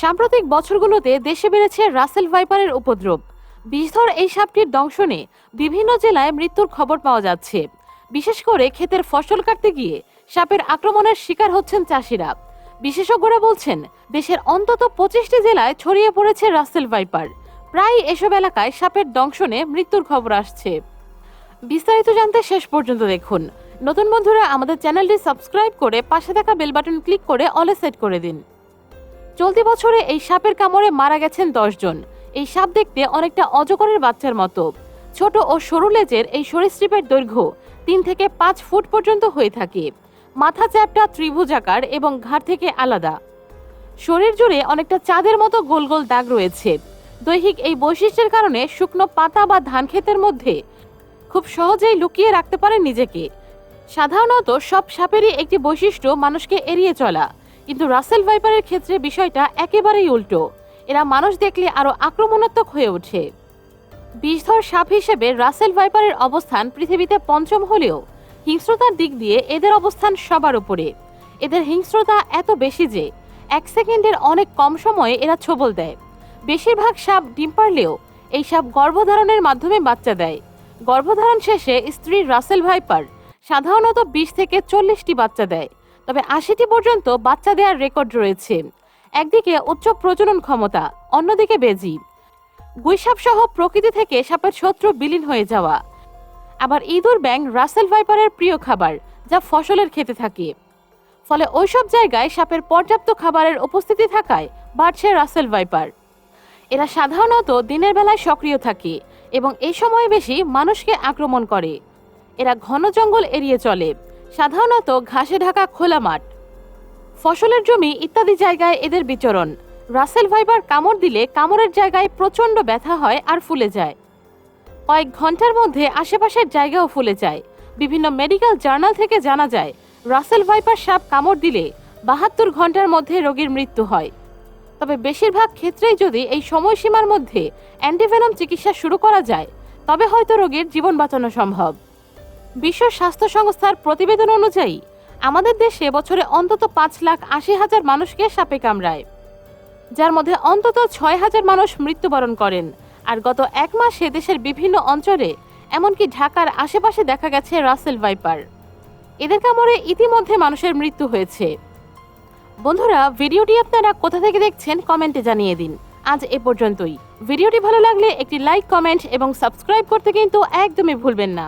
সাম্প্রতিক বছরগুলোতে দেশে বেড়েছে রাসেল ভাইপারের উপদ্রব। বিষধর এই সাপটির দংশনে বিভিন্ন জেলায় মৃত্যুর খবর পাওয়া যাচ্ছে। বিশেষ করে ক্ষেতের ফসল কাটতে গিয়ে সাপের আক্রমণের শিকার হচ্ছেন চাষিরা। বিশেষজ্ঞরা বলছেন, দেশের অন্তত 25টি জেলায় ছড়িয়ে পড়েছে রাসেল ভাইপার। প্রায় এসব এলাকায় সাপের দংশনে মৃত্যুর খবর আসছে। বিস্তারিত জানতে শেষ পর্যন্ত দেখুন। নতুন বন্ধুরা আমাদের চ্যানেলটি সাবস্ক্রাইব করে পাশে থাকা বেল বাটন ক্লিক করে অলে সেট করে দিন। চলতি বছরে এই সাপের কামড়ে মারা গেছেন 10 জন। এই সাপ দেখতে অনেকটা অজগরের বাচ্চার মতো। ছোট ও সরু লেজের এই সরীসৃপের দৈর্ঘ্য 3 থেকে 5 ফুট পর্যন্ত হয়ে থাকে। মাথা চ্যাপ্টা ত্রিভুজাকার এবং ঘাড় থেকে আলাদা। শরীর জুড়ে অনেকটা চাঁদের মতো গোল গোল দাগ রয়েছে। দৈহিক এই বৈশিষ্ট্যের কারণে শুকনো পাতা বা ধান ক্ষেতের মধ্যে খুব সহজেই লুকিয়ে রাখতে পারে নিজেকে। সাধারণত সব সাপেরই একটি বৈশিষ্ট্য মানুষকে এড়িয়ে চলা, কিন্তু রাসেল ভাইপারের ক্ষেত্রে বিষয়টা একেবারেই উল্টো। এরা মানুষ দেখলে আরো আক্রমণাত্মক হয়ে ওঠে। বিষধর সাপ হিসেবে রাসেল ভাইপারের অবস্থান পৃথিবীতে 5ম হলেও হিংস্রতার দিক দিয়ে এদের অবস্থান সবার উপরে। এদের হিংস্রতা এত বেশি যে 1 সেকেন্ডের অনেক কম সময়ে এরা ছোবল দেয়। বেশিরভাগ সাপ ডিম পারলেও এই সাপ গর্ভধারণের মাধ্যমে বাচ্চা দেয়। গর্ভধারণ শেষে স্ত্রী রাসেল ভাইপার সাধারণত 20 থেকে 40টি বাচ্চা দেয়, তবে 80টি পর্যন্ত বাচ্চা দেওয়ার রেকর্ড রয়েছে। একদিকে উচ্চ প্রজনন ক্ষমতা, অন্যদিকে বেজি। গুইসাপ সহ প্রকৃতি থেকে সাপের শত্রু বিলীন হয়ে যাওয়া। আবার ইঁদুর ব্যাঙ রাসেল ভাইপারের প্রিয় খাবার, যা ফসলের খেতে থাকে। ফলে ওইসব জায়গায় সাপের পর্যাপ্ত খাবারের উপস্থিতি থাকায় বাড়ছে রাসেল ভাইপার। এরা সাধারণত দিনের বেলায় সক্রিয় থাকে এবং এই সময়ে বেশি মানুষকে আক্রমণ করে। এরা ঘন জঙ্গল এড়িয়ে চলে, সাধারণত ঘাসে ঢাকা খোলা মাঠ, ফসলের জমি ইত্যাদি জায়গায় এদের বিচরণ। রাসেল ভাইপার কামড় দিলে কামড়ের জায়গায় প্রচণ্ড ব্যথা হয় আর ফুলে যায়। কয়েক ঘন্টার মধ্যে আশেপাশের জায়গাও ফুলে যায়। বিভিন্ন মেডিকেল জার্নাল থেকে জানা যায়, রাসেল ভাইপার সাপ কামড় দিলে 72 ঘন্টার মধ্যে রোগীর মৃত্যু হয়। তবে বেশিরভাগ ক্ষেত্রেই যদি এই সময়সীমার মধ্যে অ্যান্টিভেনম চিকিৎসা শুরু করা যায়, তবে হয়তো রোগীর জীবন বাঁচানো সম্ভব। বিশ্ব স্বাস্থ্য সংস্থার প্রতিবেদন অনুযায়ী আমাদের দেশে বছরে অন্তত 5,80,000 মানুষকে সাপে কামড়ায়, যার মধ্যে অন্তত 6,000 মানুষ মৃত্যুবরণ করেন। আর গত 1 মাসে দেশের বিভিন্ন অঞ্চলে, এমনকি ঢাকার আশেপাশে দেখা গেছে রাসেল ভাইপার। এদের কামড়ে ইতিমধ্যে মানুষের মৃত্যু হয়েছে। বন্ধুরা, ভিডিওটি আপনারা কোথা থেকে দেখছেন কমেন্টে জানিয়ে দিন। আজ এ পর্যন্তই। ভিডিওটি ভালো লাগলে একটি লাইক, কমেন্ট এবং সাবস্ক্রাইব করতে কিন্তু একদমই ভুলবেন না।